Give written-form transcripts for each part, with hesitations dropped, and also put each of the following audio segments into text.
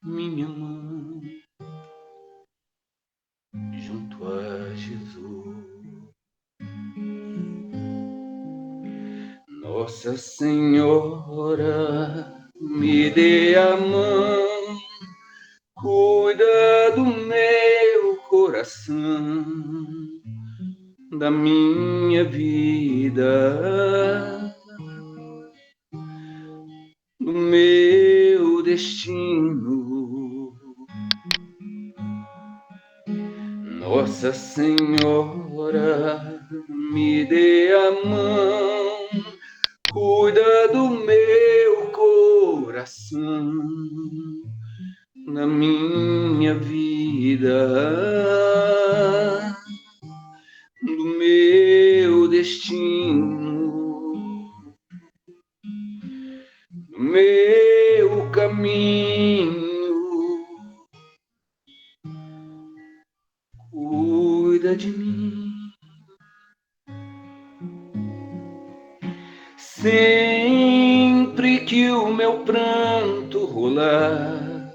minha mão junto a Jesus. Nossa Senhora, me dê a mão, cuida do meu coração, da minha vida, do meu destino. Nossa Senhora, me dê a mão, cuida do meu coração, da minha vida, do meu destino, do meu caminho. Cuida de mim. Sempre que o meu pranto rolar,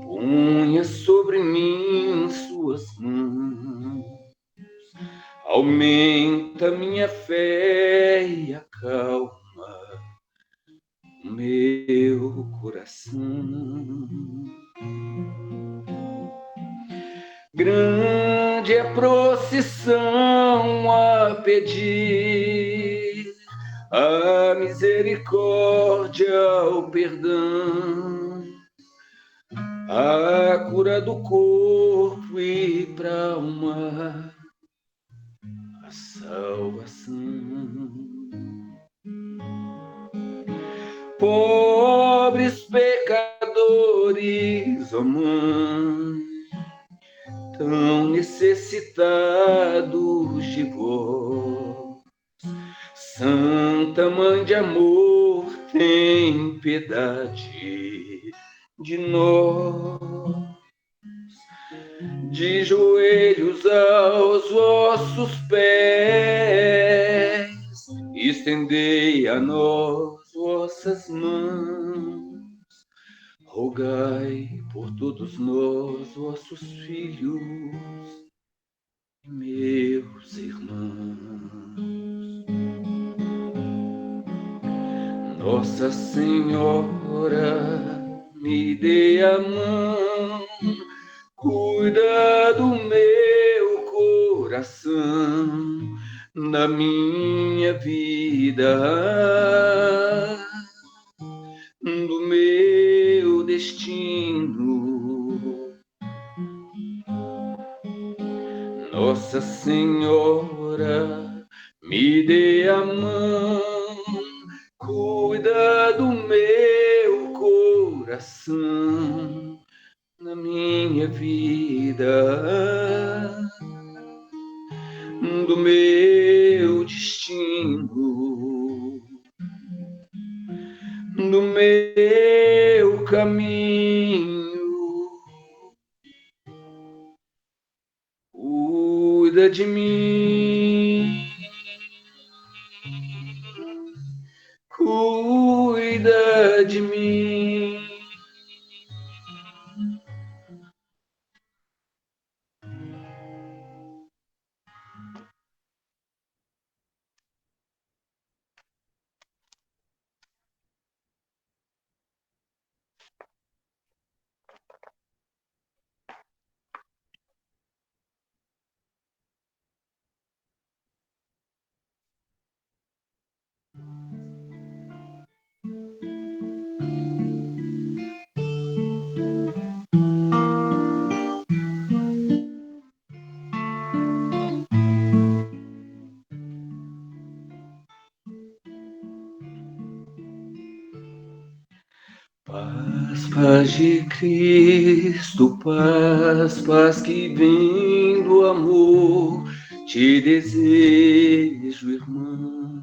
ponha sobre mim suas mãos, aumenta minha fé e acalma o meu coração. Grande é a procissão a pedir a misericórdia, o perdão, a cura do corpo e pra alma, a salvação. Pobres pecadores, ó Mãe, tão necessitados de vós, Santa Mãe de amor, tem piedade de nós. De joelhos aos vossos pés, estendei a nós vossas mãos, rogai por todos nós, vossos filhos, meus irmãos. Nossa Senhora, me dê a mão, cuida do meu coração, da minha vida, do meu destino. Nossa Senhora, me dê a mão, cuida do meu coração, na minha vida, do meu destino, do meu caminho. Cuida de mim, cuida de mim. Paz, paz de Cristo, paz, paz que vem do amor, te desejo, irmão.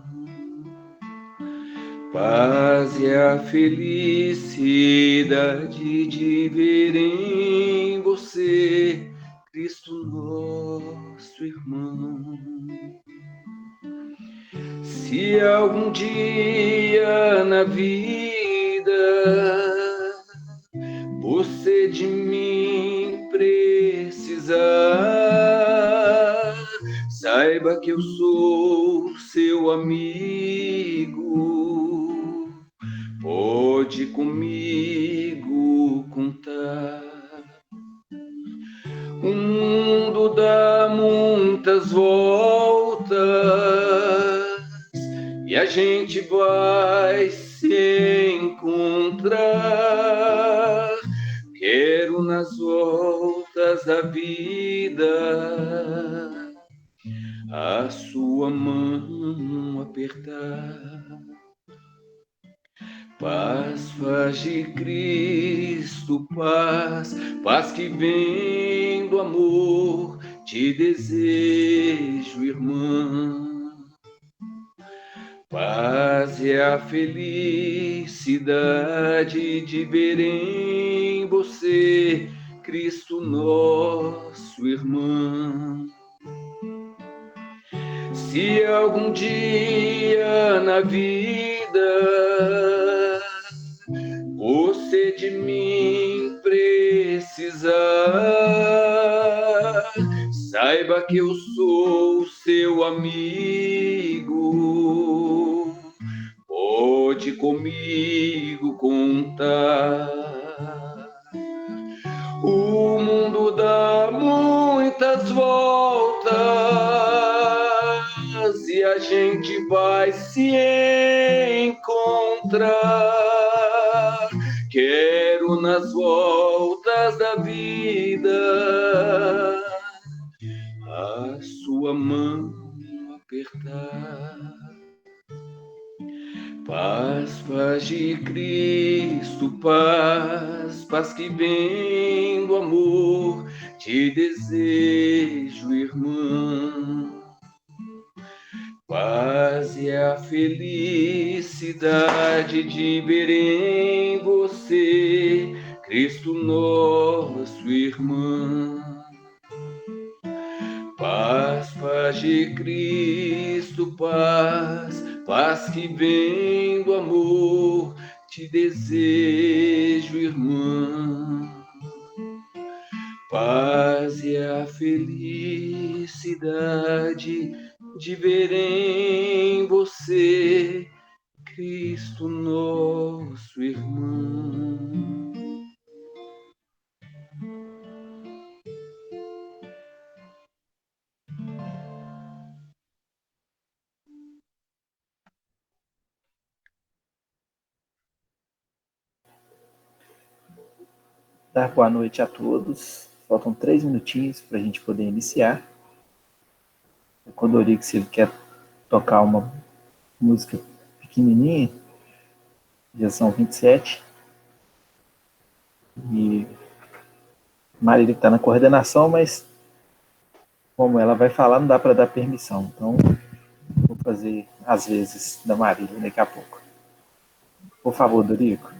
Paz é a felicidade de ver em você Cristo nosso irmão. Se algum dia na vida você de mim precisar, saiba que eu sou seu amigo, pode comigo contar. O mundo dá muitas voltas e a gente vai se encontrar. Quero nas voltas da vida a sua mão apertar. Paz, paz de Cristo, paz, paz que vem do amor, te desejo, irmã. Paz é a felicidade de ver em você Cristo nosso irmão. Se algum dia na vida você de mim precisar, saiba que eu sou seu amigo, pode comigo contar. O mundo dá muitas voltas e a gente vai se encontrar. Quero nas voltas da vida a sua mão apertar. Paz, paz de Cristo, paz, paz que vem do amor, te desejo, irmã. Paz é a felicidade de ver em você Cristo nosso irmão. Paz, paz de Cristo, paz, paz que vem do amor, te desejo, irmã. Paz é a felicidade de ver em você Cristo nosso irmão. Dar boa noite a todos. Faltam 3 minutinhos para a gente poder iniciar. O Codorix, ele quer tocar uma música pequenininha, já são 27. E Marília está na coordenação, mas como ela vai falar, não dá para dar permissão. Então, vou fazer às vezes da Marília daqui a pouco. Por favor, Dorico.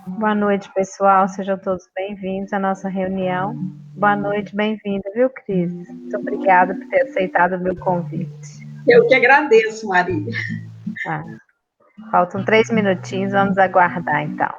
Boa noite, pessoal. Sejam todos bem-vindos à nossa reunião. Boa noite, bem-vinda, viu, Cris? Muito obrigada por ter aceitado o meu convite. Eu que agradeço, Marília. Tá. Faltam 3 minutinhos, vamos aguardar, então.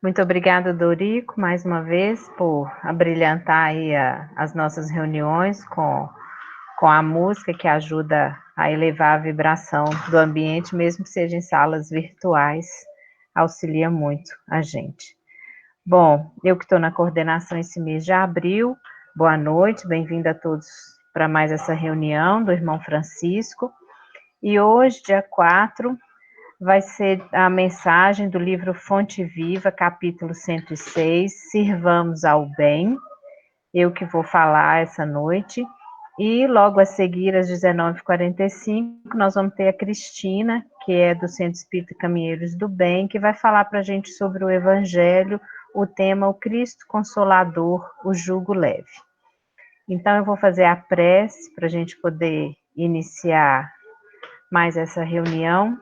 Muito obrigada, Dorico, mais uma vez, por abrilhantar aí as nossas reuniões com a música que ajuda a elevar a vibração do ambiente, mesmo que seja em salas virtuais, auxilia muito a gente. Bom, eu que estou na coordenação esse mês de abril, boa noite, bem-vindo a todos para mais essa reunião do Irmão Francisco. E hoje, dia 4, vai ser a mensagem do livro Fonte Viva, capítulo 106, Sirvamos ao Bem. Eu que vou falar essa noite. E logo a seguir, às 19h45, nós vamos ter a Cristina, que é do Centro Espírita Caminheiros do Bem, que vai falar para a gente sobre o Evangelho, o tema O Cristo Consolador, o Jugo Leve. Então, eu vou fazer a prece para a gente poder iniciar mais essa reunião.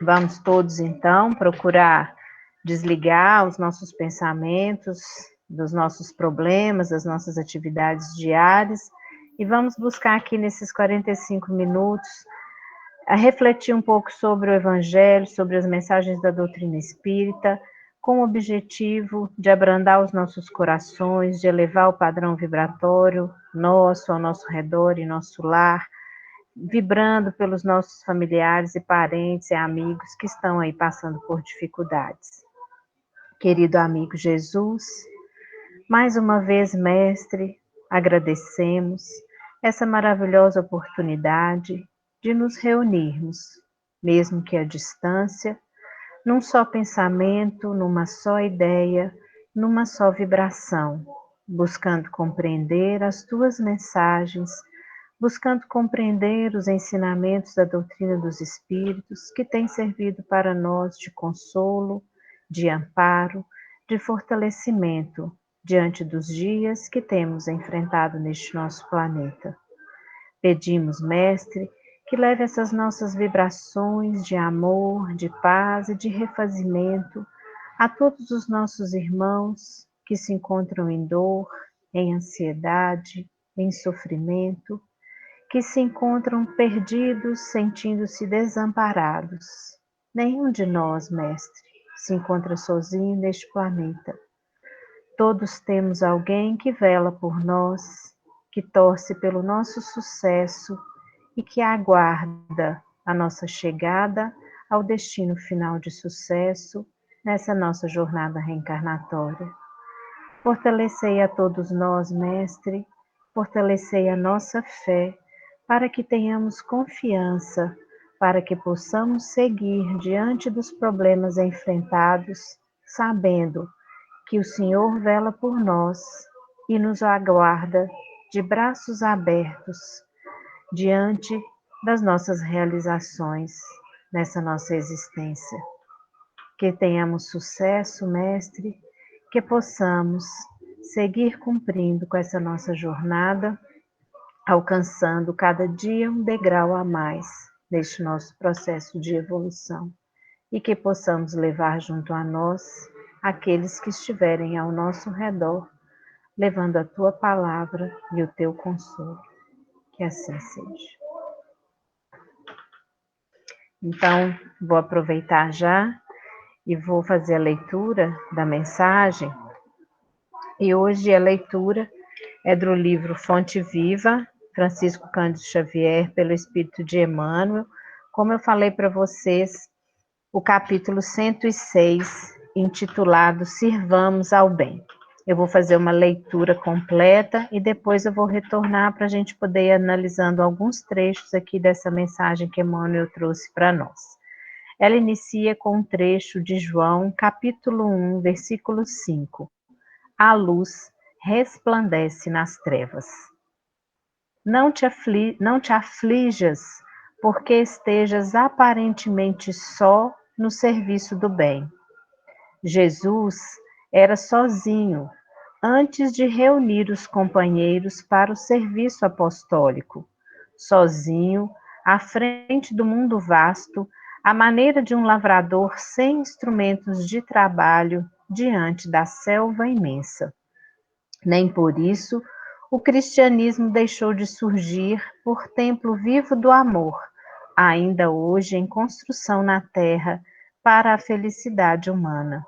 Vamos todos, então, procurar desligar os nossos pensamentos dos nossos problemas, das nossas atividades diárias, e vamos buscar aqui nesses 45 minutos a refletir um pouco sobre o Evangelho, sobre as mensagens da doutrina espírita, com o objetivo de abrandar os nossos corações, de elevar o padrão vibratório nosso, ao nosso redor e nosso lar, vibrando pelos nossos familiares e parentes e amigos que estão aí passando por dificuldades. Querido amigo Jesus, mais uma vez, Mestre, agradecemos essa maravilhosa oportunidade de nos reunirmos, mesmo que à distância, num só pensamento, numa só ideia, numa só vibração, buscando compreender as tuas mensagens, buscando compreender os ensinamentos da doutrina dos Espíritos que têm servido para nós de consolo, de amparo, de fortalecimento diante dos dias que temos enfrentado neste nosso planeta. Pedimos, Mestre, que leve essas nossas vibrações de amor, de paz e de refazimento a todos os nossos irmãos que se encontram em dor, em ansiedade, em sofrimento, que se encontram perdidos, sentindo-se desamparados. Nenhum de nós, Mestre, se encontra sozinho neste planeta. Todos temos alguém que vela por nós, que torce pelo nosso sucesso e que aguarda a nossa chegada ao destino final de sucesso nessa nossa jornada reencarnatória. Fortalecei a todos nós, Mestre, fortalecei a nossa fé, para que tenhamos confiança, para que possamos seguir diante dos problemas enfrentados, sabendo que o Senhor vela por nós e nos aguarda de braços abertos diante das nossas realizações nessa nossa existência. Que tenhamos sucesso, Mestre, que possamos seguir cumprindo com essa nossa jornada, alcançando cada dia um degrau a mais neste nosso processo de evolução, e que possamos levar junto a nós aqueles que estiverem ao nosso redor, levando a tua palavra e o teu consolo. Que assim seja. Então, vou aproveitar já e vou fazer a leitura da mensagem. E hoje a leitura é do livro Fonte Viva, Francisco Cândido Xavier, pelo Espírito de Emmanuel. Como eu falei para vocês, o capítulo 106, intitulado Sirvamos ao Bem. Eu vou fazer uma leitura completa e depois eu vou retornar para a gente poder ir analisando alguns trechos aqui dessa mensagem que Emmanuel trouxe para nós. Ela inicia com um trecho de João, capítulo 1, versículo 5. A luz resplandece nas trevas. Não te aflijas, porque estejas aparentemente só no serviço do bem. Jesus era sozinho antes de reunir os companheiros para o serviço apostólico. Sozinho, à frente do mundo vasto, à maneira de um lavrador sem instrumentos de trabalho diante da selva imensa. Nem por isso o cristianismo deixou de surgir por templo vivo do amor, ainda hoje em construção na terra para a felicidade humana.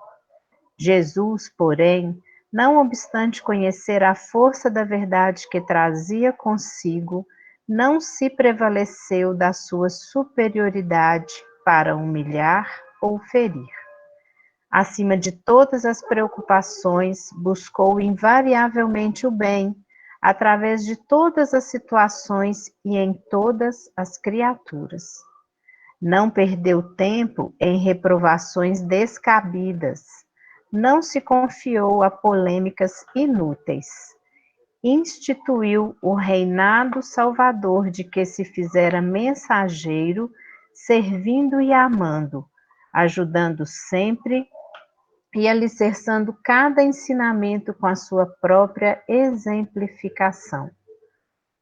Jesus, porém, não obstante conhecer a força da verdade que trazia consigo, não se prevaleceu da sua superioridade para humilhar ou ferir. Acima de todas as preocupações, buscou invariavelmente o bem, através de todas as situações e em todas as criaturas. Não perdeu tempo em reprovações descabidas, não se confiou a polêmicas inúteis. Instituiu o reinado salvador de que se fizera mensageiro, servindo e amando, ajudando sempre e alicerçando cada ensinamento com a sua própria exemplificação.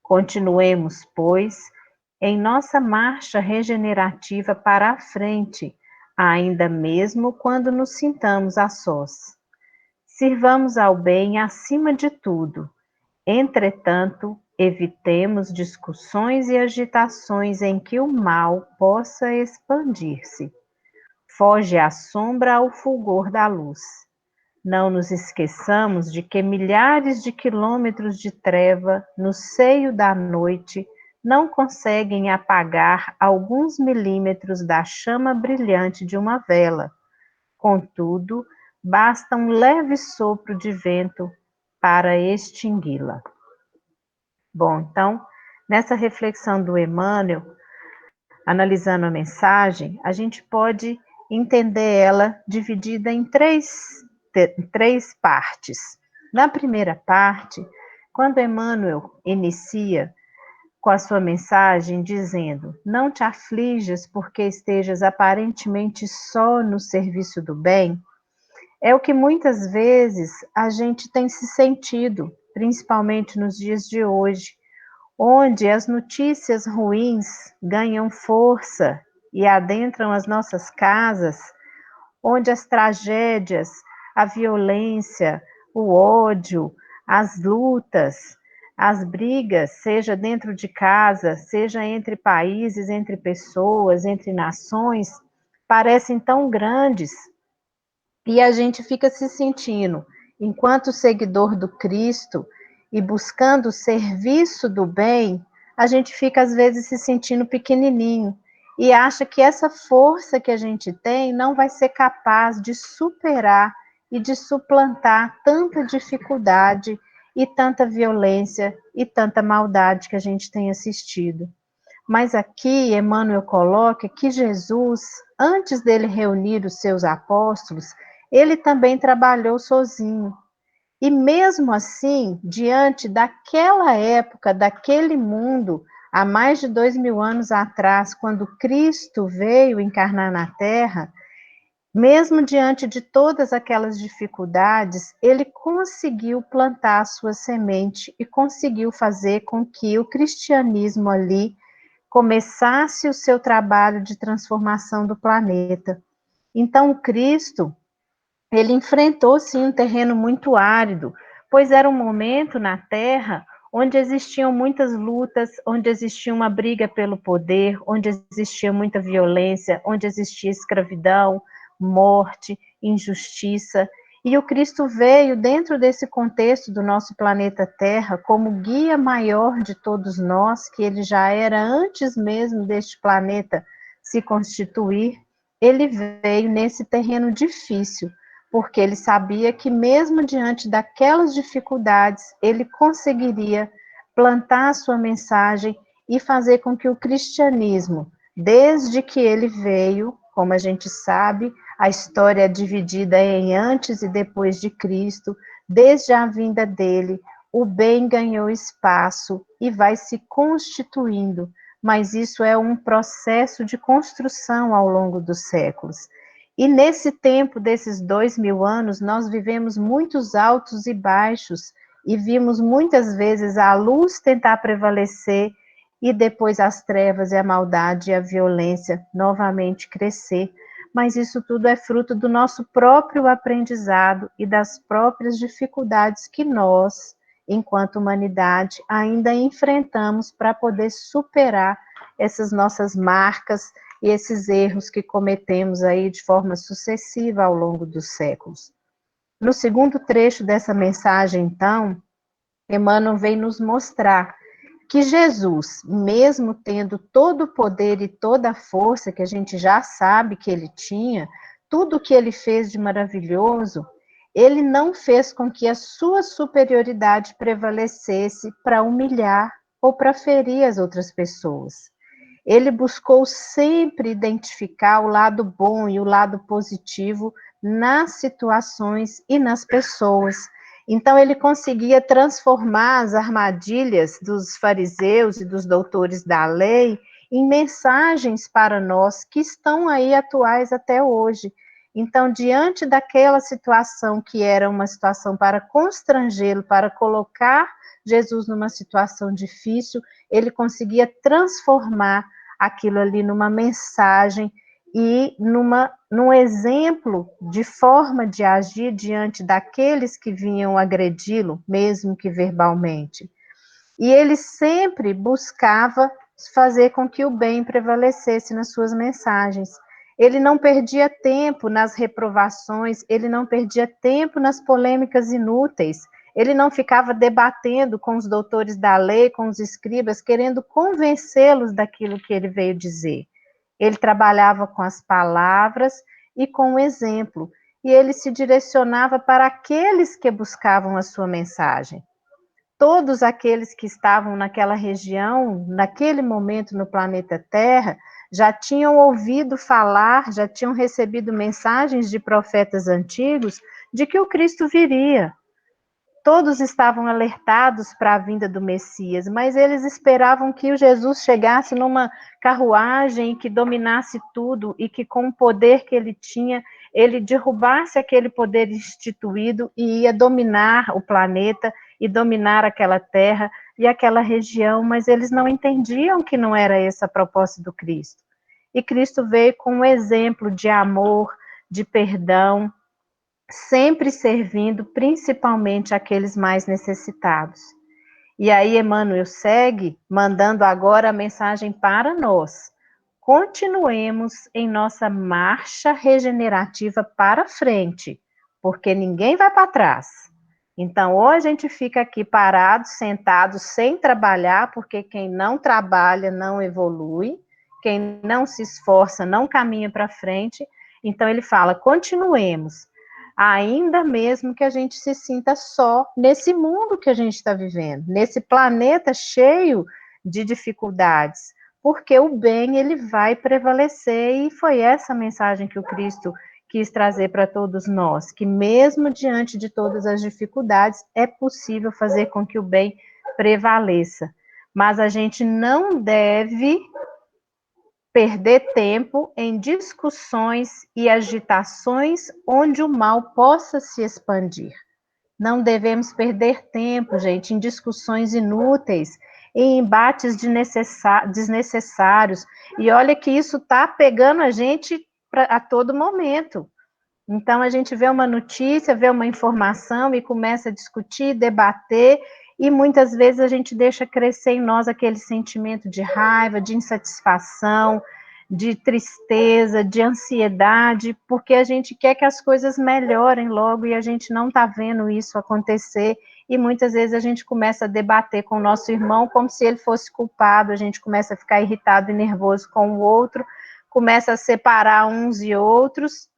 Continuemos, pois, em nossa marcha regenerativa para a frente, ainda mesmo quando nos sintamos a sós. Sirvamos ao bem acima de tudo. Entretanto, evitemos discussões e agitações em que o mal possa expandir-se. Foge a sombra ao fulgor da luz. Não nos esqueçamos de que milhares de quilômetros de treva no seio da noite não conseguem apagar alguns milímetros da chama brilhante de uma vela. Contudo, basta um leve sopro de vento para extingui-la. Bom, então, nessa reflexão do Emmanuel, analisando a mensagem, a gente pode entender ela dividida em três partes. Na primeira parte, quando Emmanuel inicia com a sua mensagem dizendo: não te aflijas porque estejas aparentemente só no serviço do bem, é o que muitas vezes a gente tem se sentido, principalmente nos dias de hoje, onde as notícias ruins ganham força e adentram as nossas casas, onde as tragédias, a violência, o ódio, as lutas, as brigas, seja dentro de casa, seja entre países, entre pessoas, entre nações, parecem tão grandes e a gente fica se sentindo, enquanto seguidor do Cristo e buscando o serviço do bem, a gente fica às vezes se sentindo pequenininho e acha que essa força que a gente tem não vai ser capaz de superar e de suplantar tanta dificuldade e tanta violência e tanta maldade que a gente tem assistido. Mas aqui Emmanuel coloca que Jesus, antes dele reunir os seus apóstolos, ele também trabalhou sozinho. E mesmo assim, diante daquela época, daquele mundo, há mais de 2000 anos atrás, quando Cristo veio encarnar na Terra, mesmo diante de todas aquelas dificuldades, ele conseguiu plantar a sua semente e conseguiu fazer com que o cristianismo ali começasse o seu trabalho de transformação do planeta. Então, o Cristo, ele enfrentou, sim, um terreno muito árido, pois era um momento na Terra onde existiam muitas lutas, onde existia uma briga pelo poder, onde existia muita violência, onde existia escravidão, morte, injustiça. E o Cristo veio dentro desse contexto do nosso planeta Terra como guia maior de todos nós, que ele já era antes mesmo deste planeta se constituir. Ele veio nesse terreno difícil, porque ele sabia que mesmo diante daquelas dificuldades, ele conseguiria plantar a sua mensagem e fazer com que o cristianismo, desde que ele veio, como a gente sabe, a história é dividida em antes e depois de Cristo, desde a vinda dele, o bem ganhou espaço e vai se constituindo, mas isso é um processo de construção ao longo dos séculos. E nesse tempo desses 2000 anos, nós vivemos muitos altos e baixos e vimos muitas vezes a luz tentar prevalecer e depois as trevas e a maldade e a violência novamente crescer. Mas isso tudo é fruto do nosso próprio aprendizado e das próprias dificuldades que nós, enquanto humanidade, ainda enfrentamos para poder superar essas nossas marcas e esses erros que cometemos aí de forma sucessiva ao longo dos séculos. No segundo trecho dessa mensagem, então, Emmanuel vem nos mostrar que Jesus, mesmo tendo todo o poder e toda a força que a gente já sabe que ele tinha, tudo que ele fez de maravilhoso, ele não fez com que a sua superioridade prevalecesse para humilhar ou para ferir as outras pessoas. Ele buscou sempre identificar o lado bom e o lado positivo nas situações e nas pessoas. Então, ele conseguia transformar as armadilhas dos fariseus e dos doutores da lei em mensagens para nós que estão aí atuais até hoje. Então, diante daquela situação que era uma situação para constrangê-lo, para colocar Jesus numa situação difícil, ele conseguia transformar aquilo ali numa mensagem e num exemplo de forma de agir diante daqueles que vinham agredi-lo, mesmo que verbalmente. E ele sempre buscava fazer com que o bem prevalecesse nas suas mensagens. Ele não perdia tempo nas reprovações, ele não perdia tempo nas polêmicas inúteis, ele não ficava debatendo com os doutores da lei, com os escribas, querendo convencê-los daquilo que ele veio dizer. Ele trabalhava com as palavras e com o exemplo, e ele se direcionava para aqueles que buscavam a sua mensagem. Todos aqueles que estavam naquela região, naquele momento no planeta Terra, já tinham ouvido falar, já tinham recebido mensagens de profetas antigos de que o Cristo viria. Todos estavam alertados para a vinda do Messias, mas eles esperavam que o Jesus chegasse numa carruagem que dominasse tudo e que, com o poder que ele tinha, ele derrubasse aquele poder instituído e ia dominar o planeta e dominar aquela terra e aquela região, mas eles não entendiam que não era essa a proposta do Cristo. E Cristo veio com um exemplo de amor, de perdão, sempre servindo principalmente aqueles mais necessitados. E aí Emmanuel segue mandando agora a mensagem para nós. Continuemos em nossa marcha regenerativa para frente, porque ninguém vai para trás. Então, ou a gente fica aqui parado, sentado, sem trabalhar, porque quem não trabalha não evolui, quem não se esforça não caminha para frente. Então, ele fala, continuemos, ainda mesmo que a gente se sinta só nesse mundo que a gente está vivendo, nesse planeta cheio de dificuldades, porque o bem ele vai prevalecer, e foi essa mensagem que o Cristo quis trazer para todos nós, que mesmo diante de todas as dificuldades, é possível fazer com que o bem prevaleça. Mas a gente não deve perder tempo em discussões e agitações onde o mal possa se expandir. Não devemos perder tempo, gente, em discussões inúteis, em embates desnecessários. E olha que isso está pegando a gente a todo momento. Então, a gente vê uma notícia, vê uma informação e começa a discutir, debater, e muitas vezes a gente deixa crescer em nós aquele sentimento de raiva, de insatisfação, de tristeza, de ansiedade, porque a gente quer que as coisas melhorem logo e a gente não está vendo isso acontecer, e muitas vezes a gente começa a debater com o nosso irmão como se ele fosse culpado, a gente começa a ficar irritado e nervoso com o outro, começa a separar uns e outros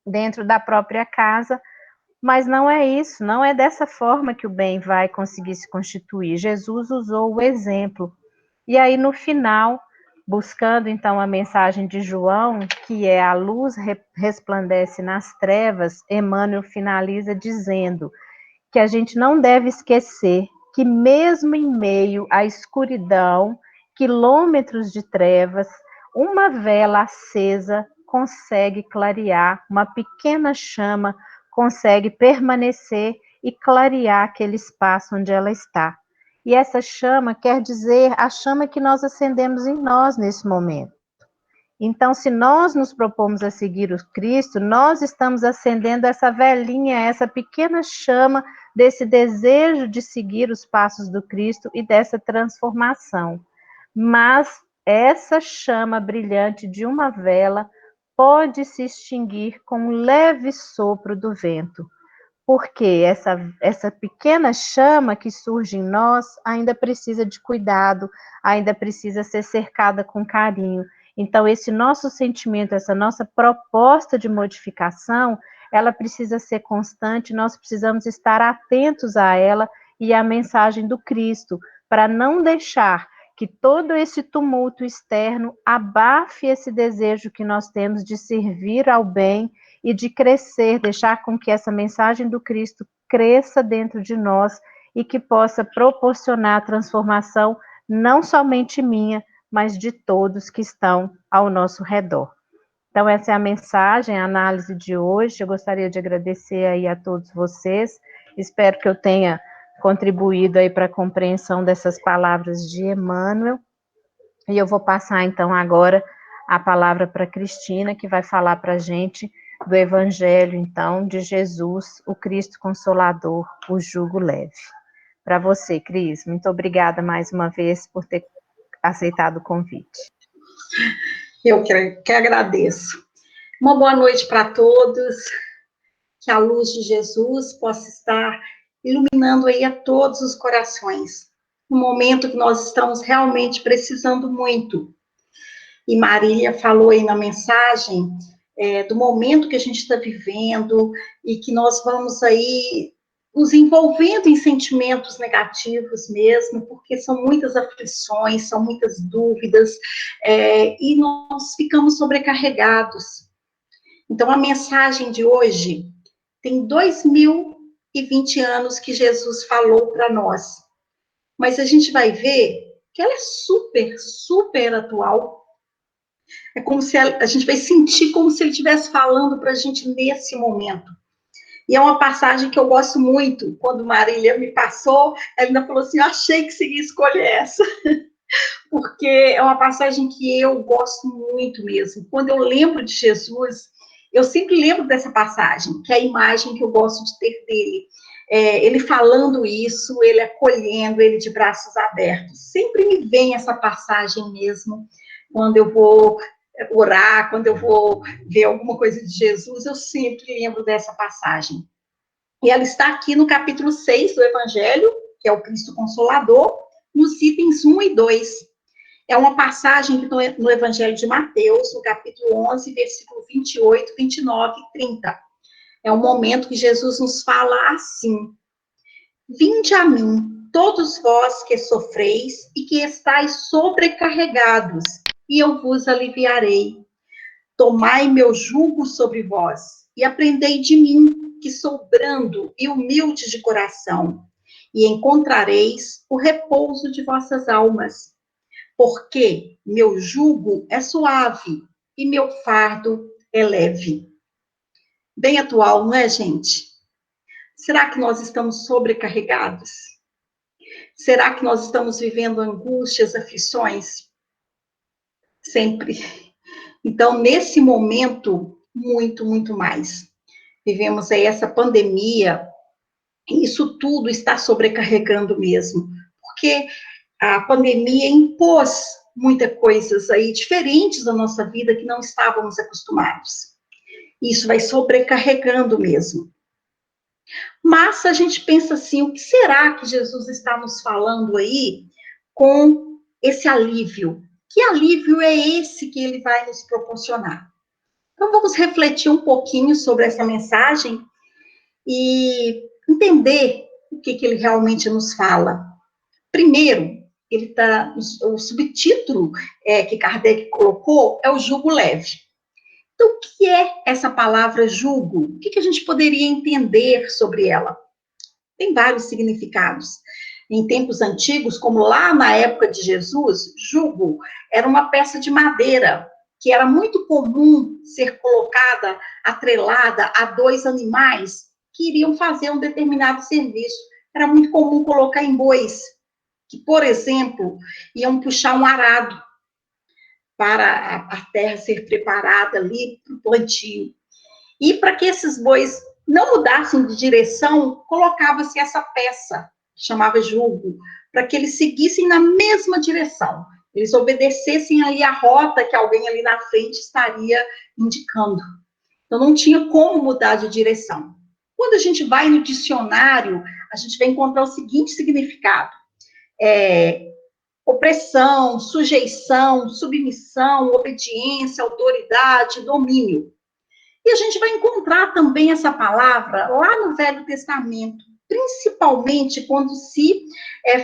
dentro da própria casa, mas não é isso, não é dessa forma que o bem vai conseguir se constituir. Jesus usou o exemplo. E aí, no final, buscando então a mensagem de João, que é a luz resplandece nas trevas, Emmanuel finaliza dizendo que a gente não deve esquecer que mesmo em meio à escuridão, quilômetros de trevas, uma vela acesa consegue clarear, uma pequena chama consegue permanecer e clarear aquele espaço onde ela está. E essa chama quer dizer a chama que nós acendemos em nós nesse momento. Então, se nós nos propomos a seguir o Cristo, nós estamos acendendo essa velinha, essa pequena chama desse desejo de seguir os passos do Cristo e dessa transformação. Mas essa chama brilhante de uma vela pode se extinguir com um leve sopro do vento. porque essa pequena chama que surge em nós ainda precisa de cuidado, ainda precisa ser cercada com carinho. Então, esse nosso sentimento, essa nossa proposta de modificação, ela precisa ser constante, nós precisamos estar atentos a ela e à mensagem do Cristo, para não deixar que todo esse tumulto externo abafe esse desejo que nós temos de servir ao bem e de crescer, deixar com que essa mensagem do Cristo cresça dentro de nós e que possa proporcionar transformação não somente minha, mas de todos que estão ao nosso redor. Então, essa é a mensagem, a análise de hoje. Eu gostaria de agradecer aí a todos vocês. Espero que eu tenha contribuído aí para a compreensão dessas palavras de Emmanuel. E eu vou passar, então, agora a palavra para Cristina, que vai falar para a gente do Evangelho, então, de Jesus, o Cristo Consolador, o jugo leve. Para você, Cris, muito obrigada mais uma vez por ter aceitado o convite. Eu que agradeço. Uma boa noite para todos, que a luz de Jesus possa estar iluminando aí a todos os corações, no momento que nós estamos realmente precisando muito. E Marília falou aí na mensagem do momento que a gente está vivendo e que nós vamos aí nos envolvendo em sentimentos negativos mesmo, porque são muitas aflições, são muitas dúvidas, e nós ficamos sobrecarregados. Então, a mensagem de hoje tem 2020 anos que Jesus falou para nós, mas a gente vai ver que ela é super, super atual. É como se a gente vai sentir como se ele estivesse falando para a gente nesse momento. E é uma passagem que eu gosto muito. Quando Marília me passou, ela ainda falou assim, eu achei que seria escolher essa. Porque é uma passagem que eu gosto muito mesmo. Quando eu lembro de Jesus, eu sempre lembro dessa passagem, que é a imagem que eu gosto de ter dele. Ele falando isso, ele acolhendo, ele de braços abertos. Sempre me vem essa passagem mesmo, quando eu vou orar, quando eu vou ver alguma coisa de Jesus, eu sempre lembro dessa passagem. E ela está aqui no capítulo 6 do Evangelho, que é o Cristo Consolador, nos itens 1 e 2. É uma passagem no Evangelho de Mateus, no capítulo 11, versículo 28, 29 e 30. É um momento que Jesus nos fala assim: vinde a mim, todos vós que sofreis e que estáis sobrecarregados, e eu vos aliviarei. Tomai meu jugo sobre vós, e aprendei de mim, que sou brando e humilde de coração, e encontrareis o repouso de vossas almas. Porque meu jugo é suave e meu fardo é leve. Bem atual, não é, gente? Será que nós estamos sobrecarregados? Será que nós estamos vivendo angústias, aflições? Sempre. Então, nesse momento, muito, muito mais. Vivemos aí essa pandemia, e isso tudo está sobrecarregando mesmo, porque a pandemia impôs muitas coisas aí diferentes da nossa vida que não estávamos acostumados. Isso vai sobrecarregando mesmo. Mas a gente pensa assim, o que será que Jesus está nos falando aí com esse alívio? Que alívio é esse que ele vai nos proporcionar? Então, vamos refletir um pouquinho sobre essa mensagem e entender o que ele realmente nos fala. Primeiro, o subtítulo que Kardec colocou é o jugo leve. Então, o que é essa palavra jugo? O que a gente poderia entender sobre ela? Tem vários significados. Em tempos antigos, como lá na época de Jesus, jugo era uma peça de madeira que era muito comum ser colocada, atrelada a dois animais que iriam fazer um determinado serviço. Era muito comum colocar em bois, que, por exemplo, iam puxar um arado para a terra ser preparada ali para o plantio. E para que esses bois não mudassem de direção, colocava-se essa peça, que chamava jugo, para que eles seguissem na mesma direção. Eles obedecessem ali a rota que alguém ali na frente estaria indicando. Então, não tinha como mudar de direção. Quando a gente vai no dicionário, a gente vai encontrar o seguinte significado: opressão, sujeição, submissão, obediência, autoridade, domínio. E a gente vai encontrar também essa palavra lá no Velho Testamento, principalmente quando se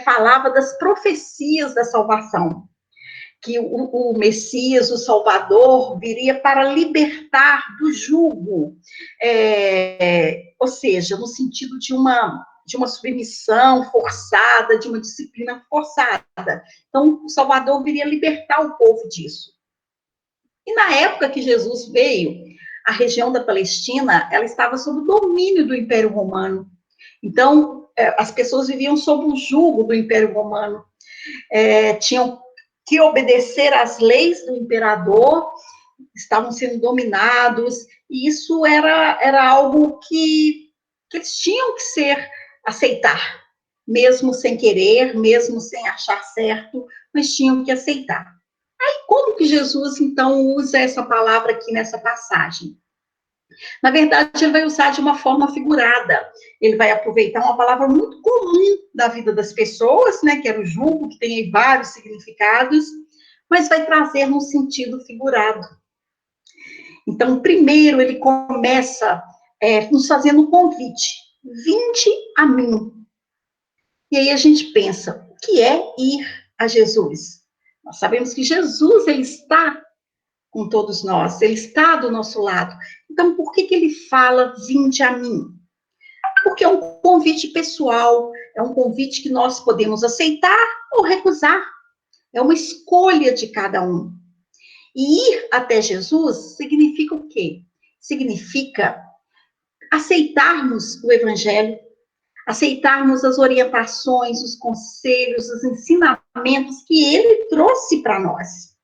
falava das profecias da salvação, que o Messias, o Salvador, viria para libertar do jugo, ou seja, no sentido de uma submissão forçada, de uma disciplina forçada. Então, o Salvador viria libertar o povo disso. E na época que Jesus veio, a região da Palestina, ela estava sob o domínio do Império Romano. Então, as pessoas viviam sob o jugo do Império Romano. Tinham que obedecer às leis do imperador, estavam sendo dominados, e isso era algo que eles tinham que aceitar, mesmo sem querer, mesmo sem achar certo, mas tinham que aceitar. Aí, como que Jesus, então, usa essa palavra aqui nessa passagem? Na verdade, ele vai usar de uma forma figurada. Ele vai aproveitar uma palavra muito comum da vida das pessoas, né, que era o jugo, que tem aí vários significados, mas vai trazer num sentido figurado. Então, primeiro, ele começa nos fazendo um convite: vinde a mim. E aí a gente pensa, o que é ir a Jesus? Nós sabemos que Jesus, ele está com todos nós, ele está do nosso lado. Então, por que ele fala, vinde a mim? Porque é um convite pessoal, é um convite que nós podemos aceitar ou recusar. É uma escolha de cada um. E ir até Jesus significa o quê? Significa aceitarmos o Evangelho, aceitarmos as orientações, os conselhos, os ensinamentos que ele trouxe para nós,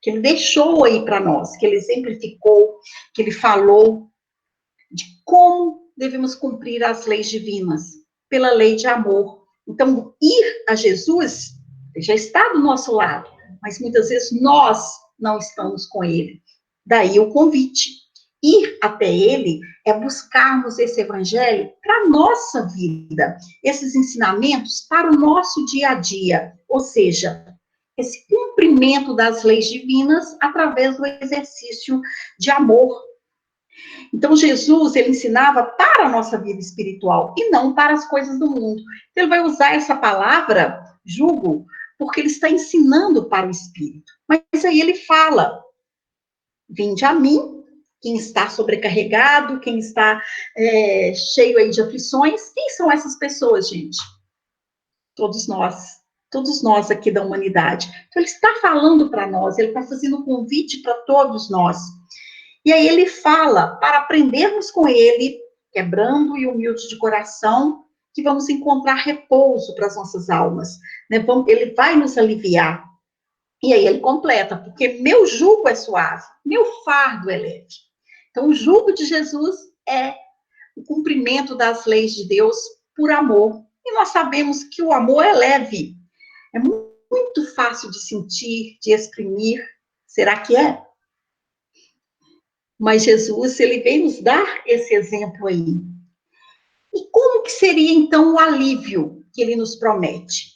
que ele deixou aí para nós, que ele exemplificou, que ele falou de como devemos cumprir as leis divinas, pela lei de amor. Então, ir a Jesus, ele já está do nosso lado, mas muitas vezes nós não estamos com ele. Daí o convite. Ir até ele é buscarmos esse evangelho para a nossa vida, esses ensinamentos para o nosso dia a dia, ou seja, esse cumprimento das leis divinas através do exercício de amor. Então, Jesus, ele ensinava para a nossa vida espiritual e não para as coisas do mundo. Então, ele vai usar essa palavra, jugo, porque ele está ensinando para o espírito. Mas aí ele fala, vinde a mim, quem está sobrecarregado, quem está cheio aí de aflições. Quem são essas pessoas, gente? Todos nós aqui da humanidade. Então, ele está falando para nós, ele está fazendo um convite para todos nós. E aí ele fala, para aprendermos com ele, quebrando e humilde de coração, que vamos encontrar repouso para as nossas almas. Né? Ele vai nos aliviar. E aí ele completa, porque meu jugo é suave, meu fardo é leve. Então, o jugo de Jesus é o cumprimento das leis de Deus por amor. E nós sabemos que o amor é leve. É muito fácil de sentir, de exprimir. Será que é? Mas Jesus, ele vem nos dar esse exemplo aí. E como que seria, então, o alívio que ele nos promete?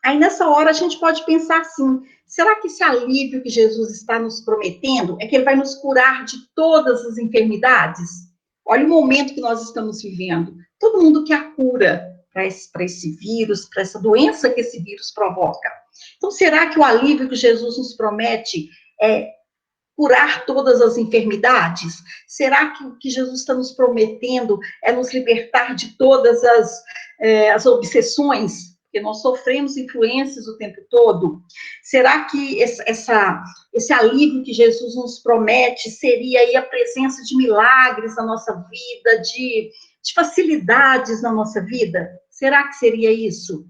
Aí, nessa hora, a gente pode pensar assim, será que esse alívio que Jesus está nos prometendo é que ele vai nos curar de todas as enfermidades? Olha o momento que nós estamos vivendo. Todo mundo quer a cura para esse vírus, para essa doença que esse vírus provoca. Então, será que o alívio que Jesus nos promete é curar todas as enfermidades? Será que o que Jesus está nos prometendo é nos libertar de todas as obsessões? Porque nós sofremos influências o tempo todo. Será que esse alívio que Jesus nos promete seria aí a presença de milagres na nossa vida, de facilidades na nossa vida? Será que seria isso?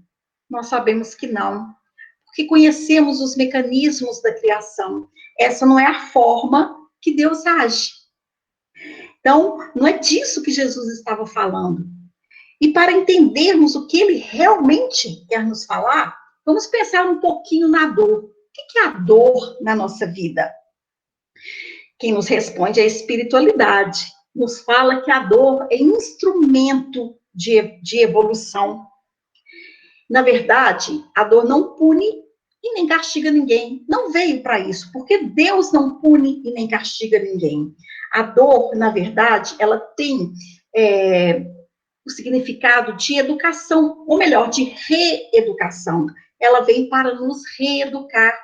Nós sabemos que não. Porque conhecemos os mecanismos da criação. Essa não é a forma que Deus age. Então, não é disso que Jesus estava falando. E para entendermos o que ele realmente quer nos falar, vamos pensar um pouquinho na dor. O que é a dor na nossa vida? Quem nos responde é a espiritualidade. nos fala que a dor é instrumento de evolução. Na verdade, a dor não pune e nem castiga ninguém. Não veio para isso, porque Deus não pune e nem castiga ninguém. A dor, na verdade, ela tem o significado de educação, ou melhor, de reeducação. Ela vem para nos reeducar,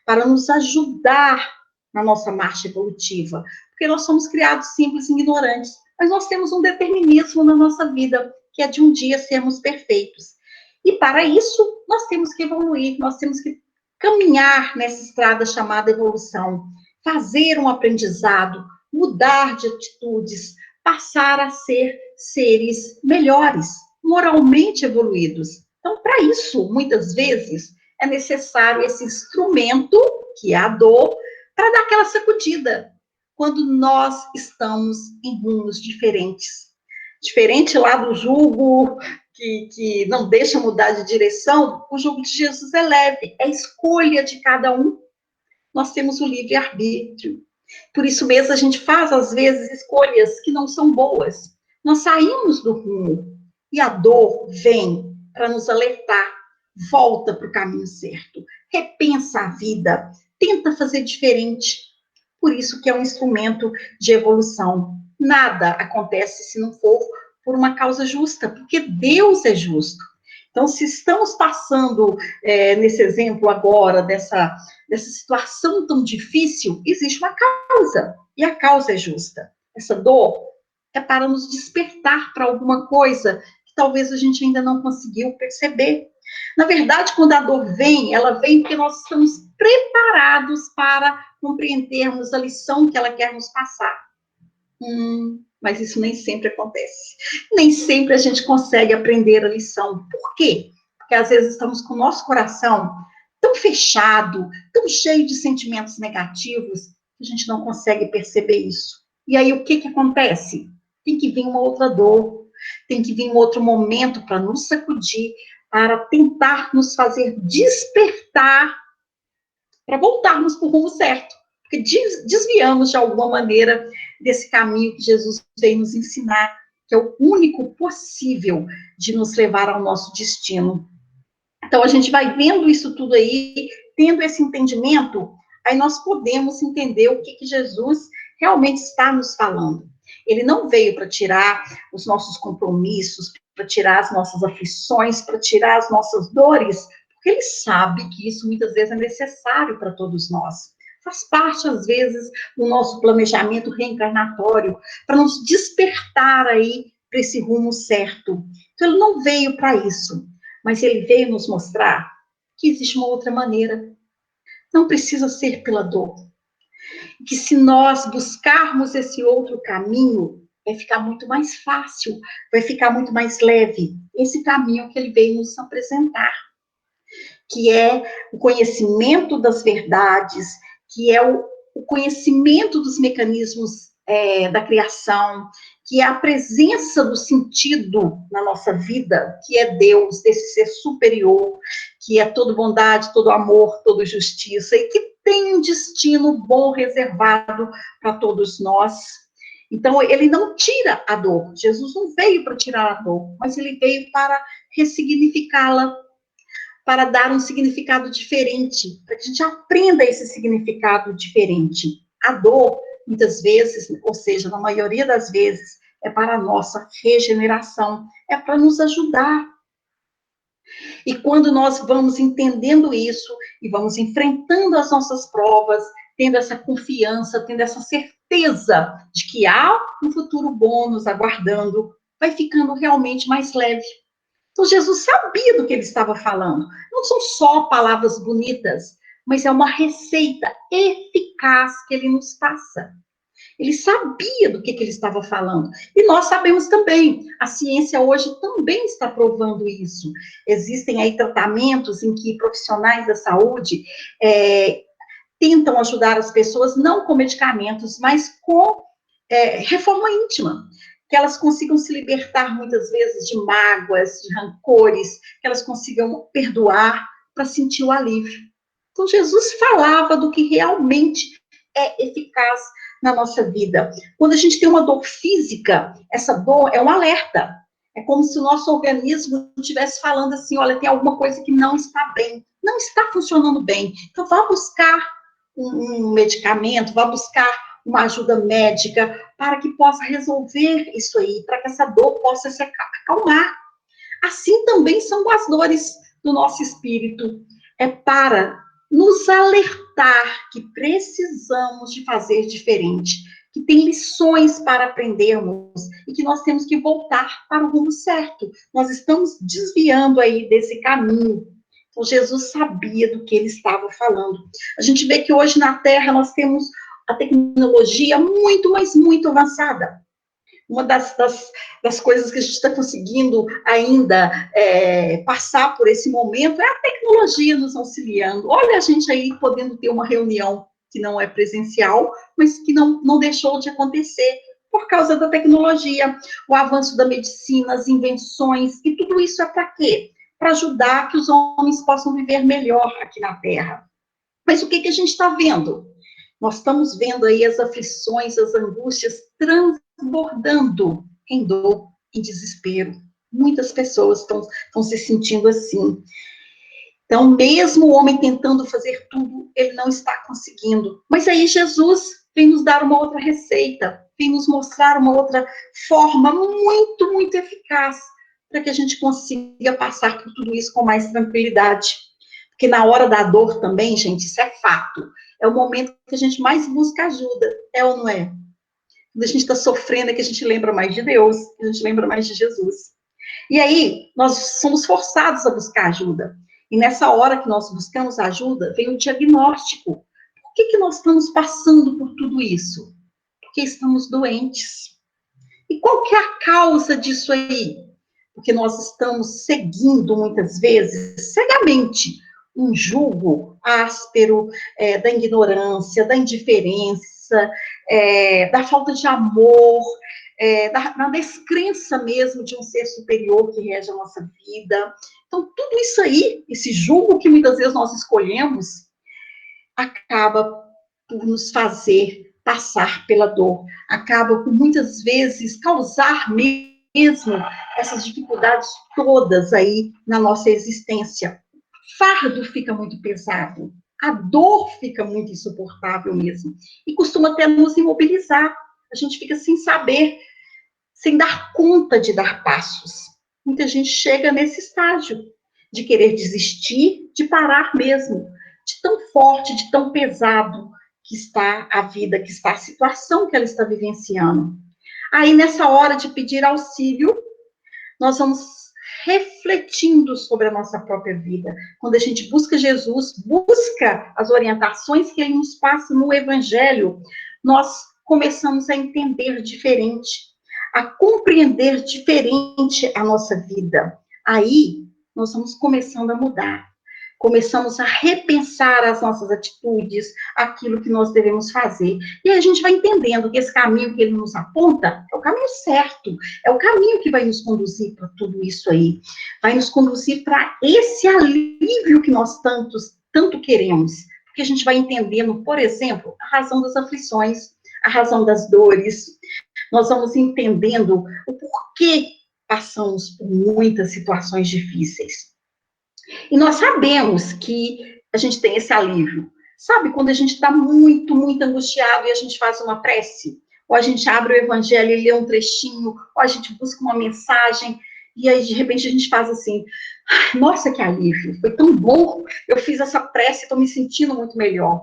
para nos ajudar na nossa marcha evolutiva, porque nós somos criados simples e ignorantes, mas nós temos um determinismo na nossa vida, que é de um dia sermos perfeitos. E para isso, nós temos que evoluir, nós temos que caminhar nessa estrada chamada evolução, fazer um aprendizado, mudar de atitudes, passar a ser seres melhores, moralmente evoluídos. Então, para isso, muitas vezes, é necessário esse instrumento, que é a dor, para dar aquela sacudida, quando nós estamos em rumos diferentes. Diferente lá do jugo que não deixa mudar de direção, o jugo de Jesus é leve, é escolha de cada um. Nós temos o livre-arbítrio. Por isso mesmo, a gente faz, às vezes, escolhas que não são boas. Nós saímos do rumo e a dor vem para nos alertar. Volta para o caminho certo. Repensa a vida. Tenta fazer diferente. Por isso que é um instrumento de evolução. Nada acontece se não for por uma causa justa, porque Deus é justo. Então, se estamos passando nesse exemplo agora, dessa situação tão difícil, existe uma causa, e a causa é justa. Essa dor é para nos despertar para alguma coisa que talvez a gente ainda não conseguiu perceber. Na verdade, quando a dor vem, ela vem porque nós estamos preparados para compreendermos a lição que ela quer nos passar. Mas isso nem sempre acontece. Nem sempre a gente consegue aprender a lição. Por quê? Porque às vezes estamos com o nosso coração tão fechado, tão cheio de sentimentos negativos, que a gente não consegue perceber isso. E aí o que acontece? Tem que vir uma outra dor, tem que vir um outro momento para nos sacudir, para tentar nos fazer despertar, para voltarmos para o rumo certo. Porque desviamos de alguma maneira desse caminho que Jesus veio nos ensinar, que é o único possível de nos levar ao nosso destino. Então, a gente vai vendo isso tudo aí, tendo esse entendimento, aí nós podemos entender o que Jesus realmente está nos falando. Ele não veio para tirar os nossos compromissos, para tirar as nossas aflições, para tirar as nossas dores, porque ele sabe que isso muitas vezes é necessário para todos nós. Faz parte, às vezes, do nosso planejamento reencarnatório, para nos despertar aí para esse rumo certo. Então, ele não veio para isso, mas ele veio nos mostrar que existe uma outra maneira. Não precisa ser pela dor. Que se nós buscarmos esse outro caminho, vai ficar muito mais fácil, vai ficar muito mais leve. Esse caminho que ele veio nos apresentar, que é o conhecimento das verdades, que é o conhecimento dos mecanismos da criação, que é a presença do sentido na nossa vida, que é Deus, desse ser superior, que é toda bondade, todo amor, toda justiça, e que tem um destino bom reservado para todos nós. Então, ele não tira a dor. Jesus não veio para tirar a dor, mas ele veio para ressignificá-la, para dar um significado diferente, para que a gente aprenda esse significado diferente. A dor, muitas vezes, ou seja, na maioria das vezes, é para a nossa regeneração, é para nos ajudar. E quando nós vamos entendendo isso, e vamos enfrentando as nossas provas, tendo essa confiança, tendo essa certeza de que há um futuro bom nos aguardando, vai ficando realmente mais leve. Então, Jesus sabia do que ele estava falando. Não são só palavras bonitas, mas é uma receita eficaz que ele nos passa. Ele sabia do que ele estava falando. E nós sabemos também. A ciência hoje também está provando isso. Existem aí tratamentos em que profissionais da saúde tentam ajudar as pessoas, não com medicamentos, mas com reforma íntima. Que elas consigam se libertar, muitas vezes, de mágoas, de rancores, que elas consigam perdoar para sentir o alívio. Então, Jesus falava do que realmente é eficaz na nossa vida. Quando a gente tem uma dor física, essa dor é um alerta. É como se o nosso organismo estivesse falando assim, olha, tem alguma coisa que não está bem, não está funcionando bem. Então, vá buscar um medicamento, vá buscar uma ajuda médica para que possa resolver isso aí, para que essa dor possa se acalmar. Assim também são as dores do nosso espírito. É para nos alertar que precisamos de fazer diferente, que tem lições para aprendermos e que nós temos que voltar para o rumo certo. Nós estamos desviando aí desse caminho. Então, Jesus sabia do que ele estava falando. A gente vê que hoje na Terra nós temos a tecnologia muito, mas muito avançada. Uma das coisas que a gente está conseguindo ainda passar por esse momento é a tecnologia nos auxiliando. Olha a gente aí podendo ter uma reunião que não é presencial, mas que não deixou de acontecer por causa da tecnologia, o avanço da medicina, as invenções, e tudo isso é para quê? Para ajudar que os homens possam viver melhor aqui na Terra. Mas o que a gente está vendo? Nós estamos vendo aí as aflições, as angústias transbordando em dor, em desespero. Muitas pessoas estão se sentindo assim. Então, mesmo o homem tentando fazer tudo, ele não está conseguindo. Mas aí Jesus vem nos dar uma outra receita, vem nos mostrar uma outra forma muito, muito eficaz para que a gente consiga passar por tudo isso com mais tranquilidade. Porque na hora da dor também, gente, isso é fato. É o momento que a gente mais busca ajuda, é ou não é? Quando a gente está sofrendo é que a gente lembra mais de Deus, que a gente lembra mais de Jesus. E aí, nós somos forçados a buscar ajuda. E nessa hora que nós buscamos ajuda, vem o diagnóstico. Por que nós estamos passando por tudo isso? Porque estamos doentes. E qual que é a causa disso aí? Porque nós estamos seguindo, muitas vezes, cegamente, um jugo áspero da ignorância, da indiferença, da falta de amor, da descrença mesmo de um ser superior que rege a nossa vida. Então, tudo isso aí, esse jugo que muitas vezes nós escolhemos, acaba por nos fazer passar pela dor, acaba por muitas vezes causar mesmo essas dificuldades todas aí na nossa existência. Fardo fica muito pesado, a dor fica muito insuportável mesmo, e costuma até nos imobilizar, a gente fica sem saber, sem dar conta de dar passos. Muita gente chega nesse estágio de querer desistir, de parar mesmo, de tão forte, de tão pesado que está a vida, que está a situação que ela está vivenciando. Aí, nessa hora de pedir auxílio, nós vamos refletindo sobre a nossa própria vida. Quando a gente busca Jesus, busca as orientações que ele nos passa no Evangelho, nós começamos a entender diferente, a compreender diferente a nossa vida. Aí, nós vamos começando a mudar. Começamos a repensar as nossas atitudes, aquilo que nós devemos fazer. E a gente vai entendendo que esse caminho que ele nos aponta é o caminho certo, é o caminho que vai nos conduzir para tudo isso aí. Vai nos conduzir para esse alívio que nós tanto queremos. Porque a gente vai entendendo, por exemplo, a razão das aflições, a razão das dores. Nós vamos entendendo o porquê passamos por muitas situações difíceis. E nós sabemos que a gente tem esse alívio. Sabe, quando a gente está muito, muito angustiado e a gente faz uma prece, ou a gente abre o evangelho e lê um trechinho, ou a gente busca uma mensagem, e aí, de repente, a gente faz assim, nossa, que alívio, foi tão bom, eu fiz essa prece, estou me sentindo muito melhor.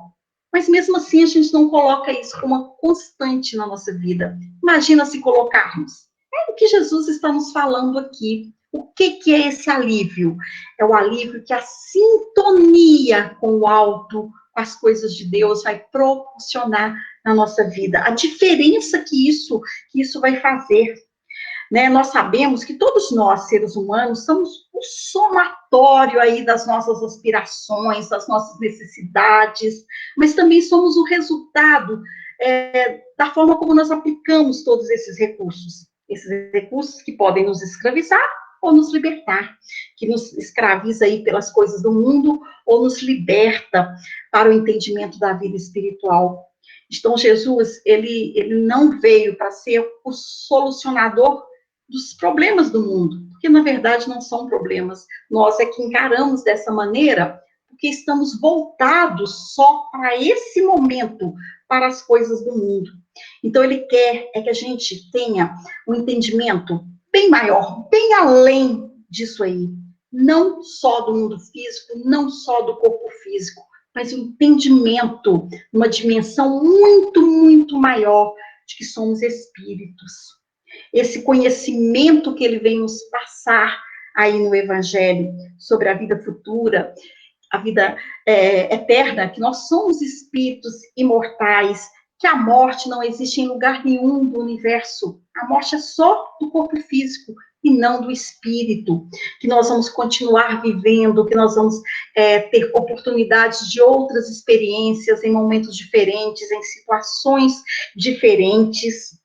Mas mesmo assim, a gente não coloca isso como uma constante na nossa vida. Imagina se colocarmos. É o que Jesus está nos falando aqui. O que é esse alívio? É o alívio que a sintonia com o alto, com as coisas de Deus, vai proporcionar na nossa vida. A diferença que isso vai fazer. Né? Nós sabemos que todos nós, seres humanos, somos o somatório aí das nossas aspirações, das nossas necessidades, mas também somos o resultado da forma como nós aplicamos todos esses recursos que podem nos escravizar ou nos libertar, que nos escraviza aí pelas coisas do mundo ou nos liberta para o entendimento da vida espiritual. Então, Jesus, ele não veio para ser o solucionador dos problemas do mundo, porque, na verdade, não são problemas. Nós é que encaramos dessa maneira, porque estamos voltados só para esse momento, para as coisas do mundo. Então, ele quer que a gente tenha um entendimento bem maior, bem além disso aí. Não só do mundo físico, não só do corpo físico, mas um entendimento, uma dimensão muito, muito maior de que somos espíritos. Esse conhecimento que ele vem nos passar aí no Evangelho sobre a vida futura, a vida eterna, que nós somos espíritos imortais, que a morte não existe em lugar nenhum do universo. A morte é só do corpo físico e não do espírito. Que nós vamos continuar vivendo, que nós vamos ter oportunidades de outras experiências em momentos diferentes, em situações diferentes.